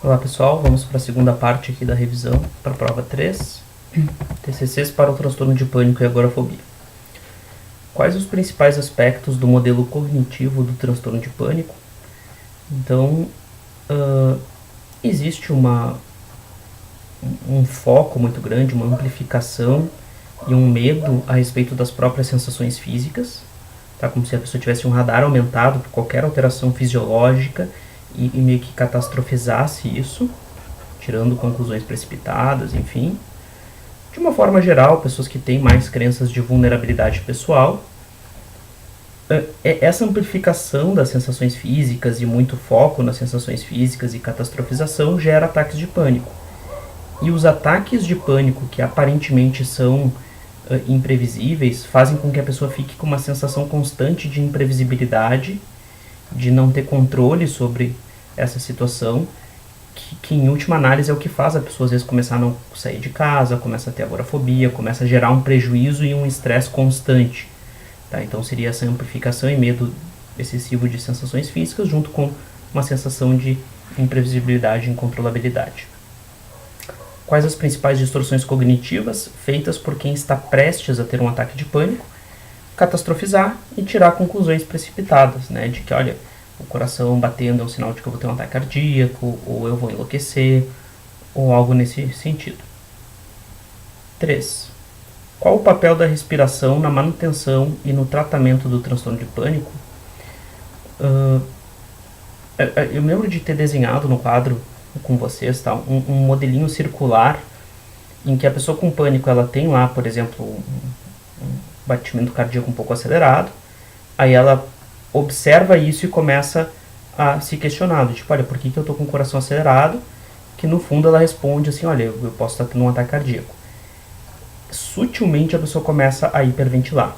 Olá pessoal, vamos para a segunda parte aqui da revisão para a prova 3, TCCs para o transtorno de pânico e agorafobia. Quais os principais aspectos do modelo cognitivo do transtorno de pânico? Então, existe um foco muito grande, uma amplificação e um medo a respeito das próprias sensações físicas, tá? Como se a pessoa tivesse um radar aumentado por qualquer alteração fisiológica e meio que catastrofizasse isso, tirando conclusões precipitadas, enfim. De uma forma geral, pessoas que têm mais crenças de vulnerabilidade pessoal, essa amplificação das sensações físicas e muito foco nas sensações físicas e catastrofização gera ataques de pânico. E os ataques de pânico, que aparentemente são imprevisíveis, fazem com que a pessoa fique com uma sensação constante de imprevisibilidade, de não ter controle sobre essa situação, que em última análise é o que faz a pessoa às vezes começar a não sair de casa, começa a ter agorafobia, começa a gerar um prejuízo e um estresse constante. Tá? Então seria essa amplificação e medo excessivo de sensações físicas junto com uma sensação de imprevisibilidade e incontrolabilidade. Quais as principais distorções cognitivas feitas por quem está prestes a ter um ataque de pânico? Catastrofizar e tirar conclusões precipitadas, né, de que, olha, o coração batendo é um sinal de que eu vou ter um ataque cardíaco, ou eu vou enlouquecer, ou algo nesse sentido. 3. Qual o papel da respiração na manutenção e no tratamento do transtorno de pânico? Eu me lembro de ter desenhado no quadro com vocês, tá, um modelinho circular em que a pessoa com pânico ela tem lá, por exemplo, um batimento cardíaco um pouco acelerado, aí ela observa isso e começa a se questionar, tipo, olha, por que eu tô com o coração acelerado? Que no fundo ela responde assim, olha, eu posso estar tendo um ataque cardíaco. Sutilmente a pessoa começa a hiperventilar,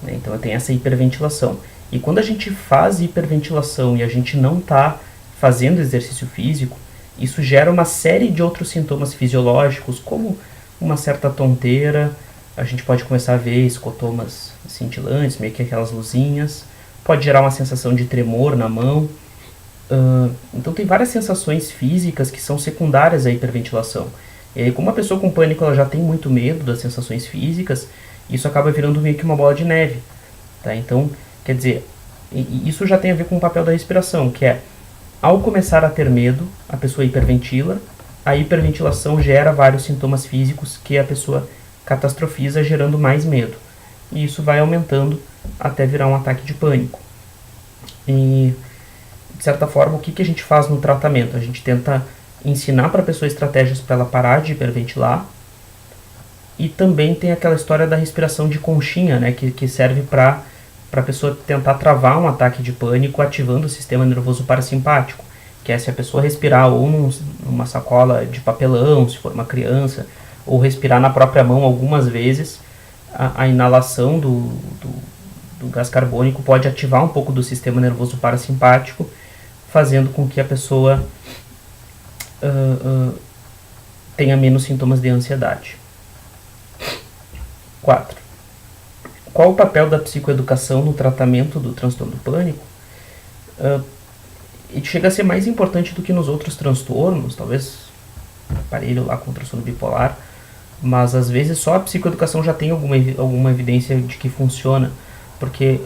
né? Então tem essa hiperventilação. E quando a gente faz hiperventilação e a gente não está fazendo exercício físico, isso gera uma série de outros sintomas fisiológicos, como uma certa tonteira, a gente pode começar a ver escotomas cintilantes, meio que aquelas luzinhas, pode gerar uma sensação de tremor na mão. Então tem várias sensações físicas que são secundárias à hiperventilação. E aí, como a pessoa com pânico ela já tem muito medo das sensações físicas, isso acaba virando meio que uma bola de neve. Tá? Então, quer dizer, isso já tem a ver com o papel da respiração, que é, ao começar a ter medo, a pessoa hiperventila, a hiperventilação gera vários sintomas físicos que a pessoa catastrofiza, gerando mais medo. E isso vai aumentando até virar um ataque de pânico. E, de certa forma, o que a gente faz no tratamento? A gente tenta ensinar para a pessoa estratégias para ela parar de hiperventilar. E também tem aquela história da respiração de conchinha, né, que serve para a pessoa tentar travar um ataque de pânico ativando o sistema nervoso parasimpático, que é se a pessoa respirar ou numa sacola de papelão, se for uma criança, ou respirar na própria mão algumas vezes, a inalação do gás carbônico pode ativar um pouco do sistema nervoso parasimpático, fazendo com que a pessoa tenha menos sintomas de ansiedade. 4. Qual o papel da psicoeducação no tratamento do transtorno do pânico? Ele chega a ser mais importante do que nos outros transtornos, talvez aparelho lá com o transtorno bipolar, mas às vezes só a psicoeducação já tem alguma evidência de que funciona, porque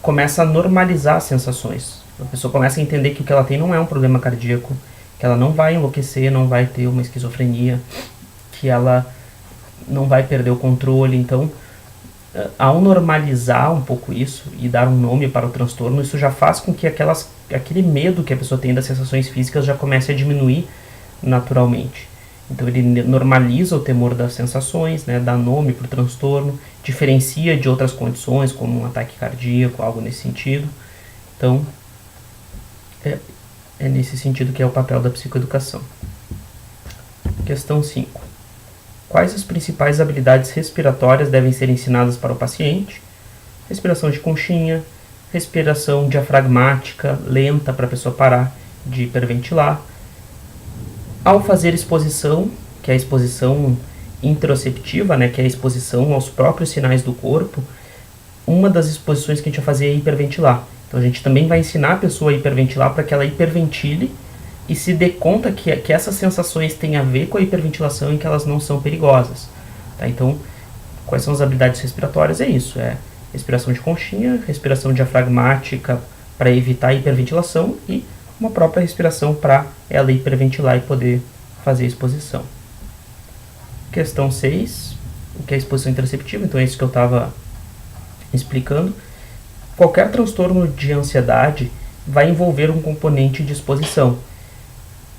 começa a normalizar as sensações. A pessoa começa a entender que o que ela tem não é um problema cardíaco, que ela não vai enlouquecer, não vai ter uma esquizofrenia, que ela não vai perder o controle. Então, ao normalizar um pouco isso e dar um nome para o transtorno, isso já faz com que aquele medo que a pessoa tem das sensações físicas já comece a diminuir naturalmente. Então ele normaliza o temor das sensações, né, dá nome para o transtorno, diferencia de outras condições, como um ataque cardíaco, algo nesse sentido. Então, é nesse sentido que é o papel da psicoeducação. Questão 5. Quais as principais habilidades respiratórias devem ser ensinadas para o paciente? Respiração de conchinha, respiração diafragmática, lenta para a pessoa parar de hiperventilar. Ao fazer exposição, que é a exposição interoceptiva, né, que é a exposição aos próprios sinais do corpo, uma das exposições que a gente vai fazer é hiperventilar. Então a gente também vai ensinar a pessoa a hiperventilar para que ela hiperventile e se dê conta que essas sensações têm a ver com a hiperventilação e que elas não são perigosas. Tá? Então, quais são as habilidades respiratórias? É isso, é respiração de conchinha, respiração diafragmática para evitar a hiperventilação e uma própria respiração para ela hiperventilar e poder fazer a exposição. Questão 6, o que é exposição interceptiva? Então é isso que eu estava explicando. Qualquer transtorno de ansiedade vai envolver um componente de exposição.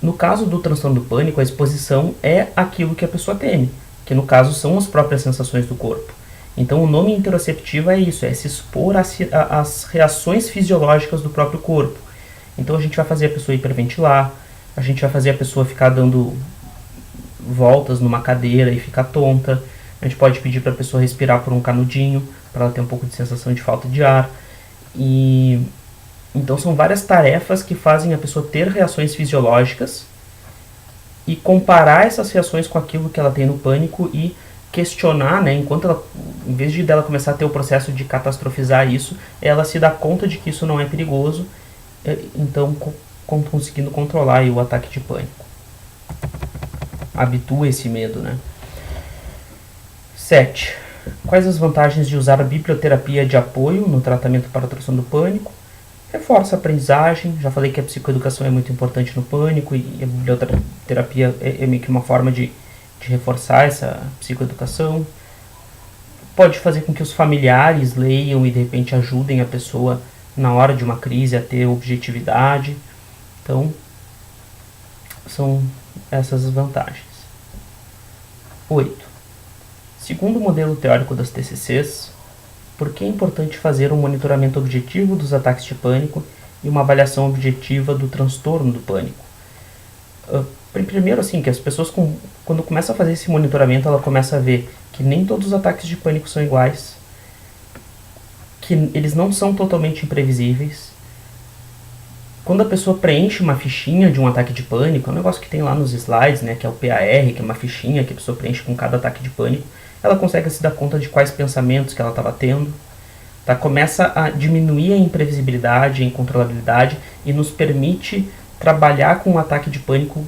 No caso do transtorno do pânico, a exposição é aquilo que a pessoa teme, que no caso são as próprias sensações do corpo. Então o nome interoceptiva é isso, é se expor às reações fisiológicas do próprio corpo. Então a gente vai fazer a pessoa hiperventilar, a gente vai fazer a pessoa ficar dando voltas numa cadeira e ficar tonta, a gente pode pedir para a pessoa respirar por um canudinho, para ela ter um pouco de sensação de falta de ar. E então são várias tarefas que fazem a pessoa ter reações fisiológicas e comparar essas reações com aquilo que ela tem no pânico e questionar, né, enquanto ela, em vez de dela começar a ter o processo de catastrofizar isso, ela se dá conta de que isso não é perigoso, então conseguindo controlar aí o ataque de pânico. Habitua esse medo, né? 7. Quais as vantagens de usar a biblioterapia de apoio no tratamento para a transtorno do pânico? Reforça a aprendizagem, já falei que a psicoeducação é muito importante no pânico e a biblioterapia é meio que uma forma de reforçar essa psicoeducação. Pode fazer com que os familiares leiam e de repente ajudem a pessoa na hora de uma crise a ter objetividade. Então, são essas as vantagens. 8. Segundo o modelo teórico das TCCs, por que é importante fazer um monitoramento objetivo dos ataques de pânico e uma avaliação objetiva do transtorno do pânico? Primeiro, assim, que as pessoas, quando começam a fazer esse monitoramento, ela começa a ver que nem todos os ataques de pânico são iguais, que eles não são totalmente imprevisíveis. Quando a pessoa preenche uma fichinha de um ataque de pânico, é um negócio que tem lá nos slides, né, que é o PAR, que é uma fichinha que a pessoa preenche com cada ataque de pânico, ela consegue se dar conta de quais pensamentos que ela estava tendo, tá? Começa a diminuir a imprevisibilidade, a incontrolabilidade e nos permite trabalhar com um ataque de pânico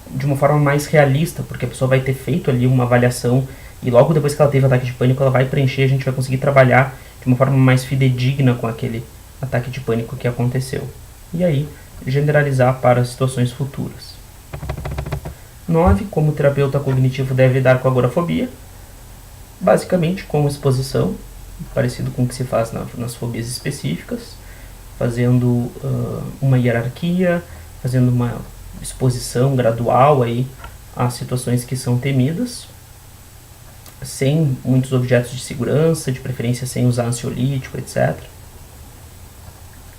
de uma forma mais realista, porque a pessoa vai ter feito ali uma avaliação e logo depois que ela teve o ataque de pânico ela vai preencher, a gente vai conseguir trabalhar de uma forma mais fidedigna com aquele ataque de pânico que aconteceu. E aí, generalizar para situações futuras. 9. Como o terapeuta cognitivo deve lidar com a agorafobia? Basicamente com exposição, parecido com o que se faz nas fobias específicas, fazendo uma hierarquia, fazendo uma exposição gradual aí a situações que são temidas, sem muitos objetos de segurança, de preferência sem usar ansiolítico, etc.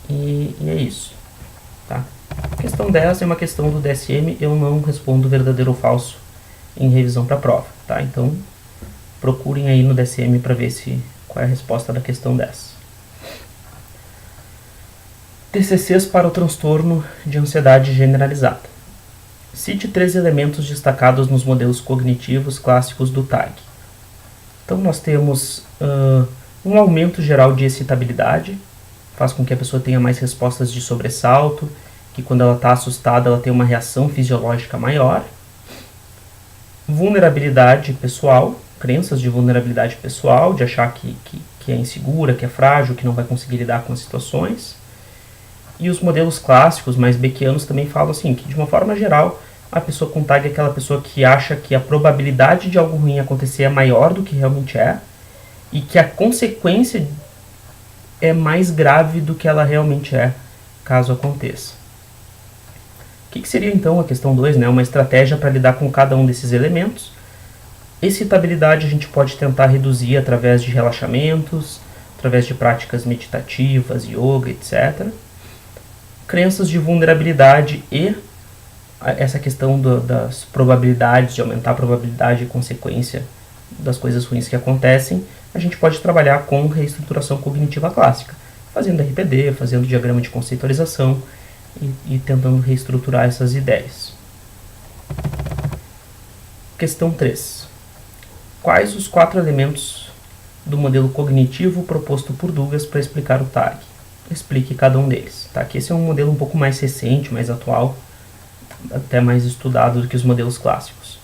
E é isso. Tá? A questão 10 é uma questão do DSM, eu não respondo verdadeiro ou falso em revisão para prova. Tá? Então, procurem aí no DSM para ver qual é a resposta da questão 10. TCCs para o transtorno de ansiedade generalizada. Cite 3 elementos destacados nos modelos cognitivos clássicos do TAG. Então nós temos um aumento geral de excitabilidade, faz com que a pessoa tenha mais respostas de sobressalto, que quando ela está assustada ela tem uma reação fisiológica maior. Vulnerabilidade pessoal, crenças de vulnerabilidade pessoal, de achar que é insegura, que é frágil, que não vai conseguir lidar com as situações. E os modelos clássicos, mais beckianos, também falam assim, que de uma forma geral, a pessoa com TAG é aquela pessoa que acha que a probabilidade de algo ruim acontecer é maior do que realmente é, e que a consequência é mais grave do que ela realmente é, caso aconteça. O que seria então a questão 2, né? Uma estratégia para lidar com cada um desses elementos. Excitabilidade a gente pode tentar reduzir através de relaxamentos, através de práticas meditativas, yoga, etc. Crenças de vulnerabilidade e essa questão das probabilidades, de aumentar a probabilidade e consequência das coisas ruins que acontecem, a gente pode trabalhar com reestruturação cognitiva clássica, fazendo RPD, fazendo diagrama de conceitualização e tentando reestruturar essas ideias. Questão 3. Quais os 4 elementos do modelo cognitivo proposto por Douglas para explicar o TAG? Explique cada um deles. Tá? Que esse é um modelo um pouco mais recente, mais atual, até mais estudado do que os modelos clássicos.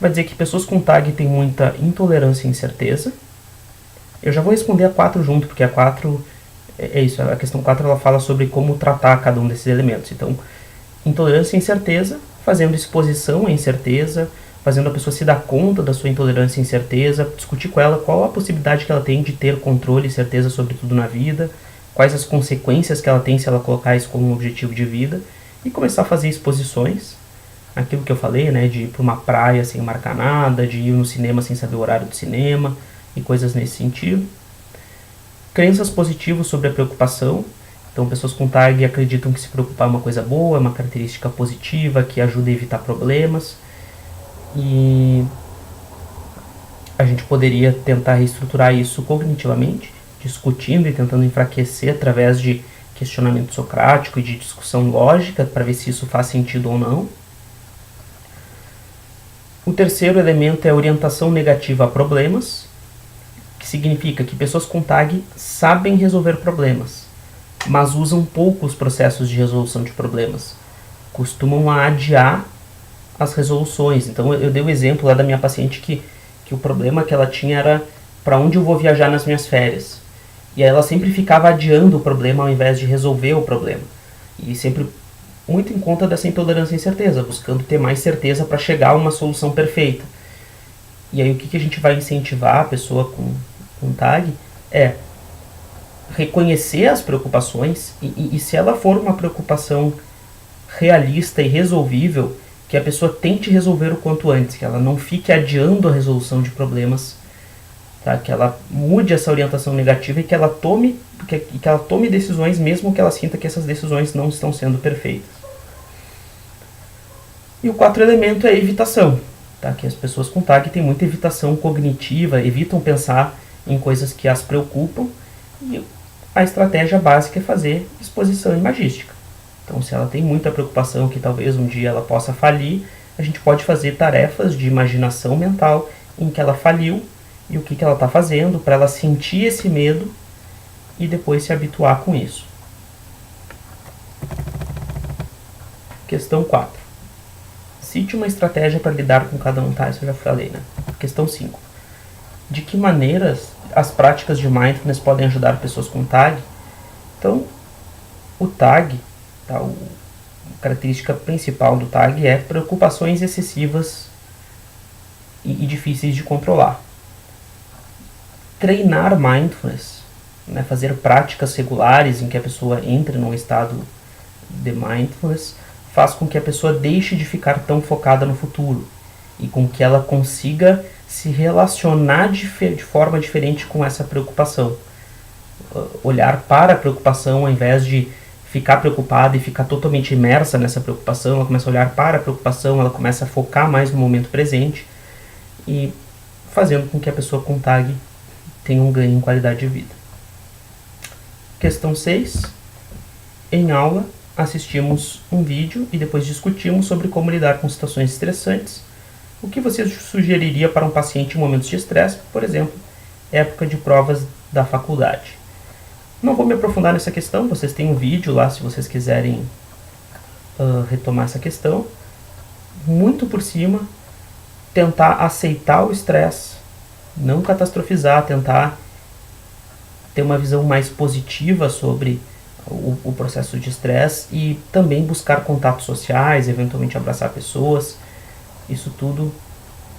Vai dizer que pessoas com TAG têm muita intolerância e incerteza. Eu já vou responder a 4 junto, porque a 4 é isso, a questão 4 ela fala sobre como tratar cada um desses elementos. Então, intolerância e incerteza, fazendo exposição à incerteza, fazendo a pessoa se dar conta da sua intolerância e incerteza, discutir com ela qual a possibilidade que ela tem de ter controle e certeza sobre tudo na vida, quais as consequências que ela tem se ela colocar isso como um objetivo de vida, e começar a fazer exposições, aquilo que eu falei, né, de ir para uma praia sem marcar nada, de ir no cinema sem saber o horário do cinema, e coisas nesse sentido. Crenças positivas sobre a preocupação. Então, pessoas com TAG acreditam que se preocupar é uma coisa boa, é uma característica positiva, que ajuda a evitar problemas. E a gente poderia tentar reestruturar isso cognitivamente, discutindo e tentando enfraquecer através de questionamento socrático e de discussão lógica, para ver se isso faz sentido ou não. O terceiro elemento é a orientação negativa a problemas, que significa que pessoas com TAG sabem resolver problemas, mas usam pouco os processos de resolução de problemas. Costumam adiar as resoluções. Então eu dei o exemplo lá da minha paciente que o problema que ela tinha era para onde eu vou viajar nas minhas férias. E aí ela sempre ficava adiando o problema ao invés de resolver o problema. E sempre muito em conta dessa intolerância e incerteza, buscando ter mais certeza para chegar a uma solução perfeita. E aí o que a gente vai incentivar a pessoa com TAG é reconhecer as preocupações e se ela for uma preocupação realista e resolvível, que a pessoa tente resolver o quanto antes, que ela não fique adiando a resolução de problemas, tá? Que ela mude essa orientação negativa e que ela tome decisões mesmo que ela sinta que essas decisões não estão sendo perfeitas. E o quarto elemento é a evitação, tá? Que as pessoas com TAG têm muita evitação cognitiva, evitam pensar em coisas que as preocupam, e a estratégia básica é fazer exposição imagística. Então, se ela tem muita preocupação que talvez um dia ela possa falir, a gente pode fazer tarefas de imaginação mental em que ela faliu e o que ela está fazendo para ela sentir esse medo e depois se habituar com isso. Questão 4. Cite uma estratégia para lidar com cada um, tá? Isso eu já falei, né? Questão 5. De que maneiras as práticas de mindfulness podem ajudar pessoas com TAG? Então, o TAG, tá, a característica principal do TAG é preocupações excessivas e difíceis de controlar. Treinar mindfulness, né, fazer práticas regulares em que a pessoa entre num estado de mindfulness, faz com que a pessoa deixe de ficar tão focada no futuro e com que ela consiga se relacionar de forma diferente com essa preocupação. Olhar para a preocupação ao invés de ficar preocupada e ficar totalmente imersa nessa preocupação, ela começa a olhar para a preocupação, ela começa a focar mais no momento presente e fazendo com que a pessoa com TAG tenha um ganho em qualidade de vida. Questão 6. Em aula, assistimos um vídeo e depois discutimos sobre como lidar com situações estressantes. O que você sugeriria para um paciente em momentos de estresse, por exemplo, época de provas da faculdade? Não vou me aprofundar nessa questão, vocês têm um vídeo lá se vocês quiserem retomar essa questão. Muito por cima, tentar aceitar o estresse, não catastrofizar, tentar ter uma visão mais positiva sobre o processo de estresse e também buscar contatos sociais, eventualmente abraçar pessoas. Isso tudo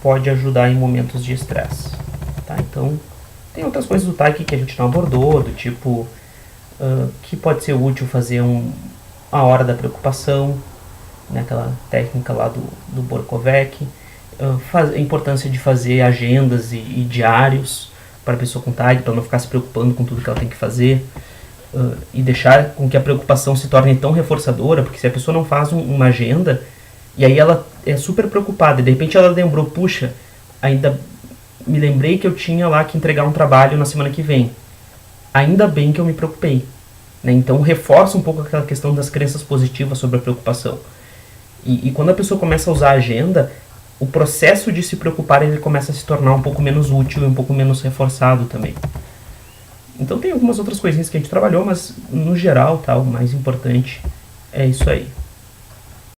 pode ajudar em momentos de estresse. Tá? Então, tem outras coisas do TAG que a gente não abordou, do tipo que pode ser útil fazer a hora da preocupação, né, aquela técnica lá do Borkovec, a importância de fazer agendas e diários para a pessoa com TAG, para não ficar se preocupando com tudo que ela tem que fazer, e deixar com que a preocupação se torne tão reforçadora, porque se a pessoa não faz uma agenda, e aí ela é super preocupada, e de repente ela lembrou, puxa, ainda me lembrei que eu tinha lá que entregar um trabalho na semana que vem. Ainda bem que eu me preocupei. Né? Então reforça um pouco aquela questão das crenças positivas sobre a preocupação. E quando a pessoa começa a usar a agenda, o processo de se preocupar ele começa a se tornar um pouco menos útil e um pouco menos reforçado também. Então tem algumas outras coisinhas que a gente trabalhou, mas no geral, tá, o mais importante é isso aí.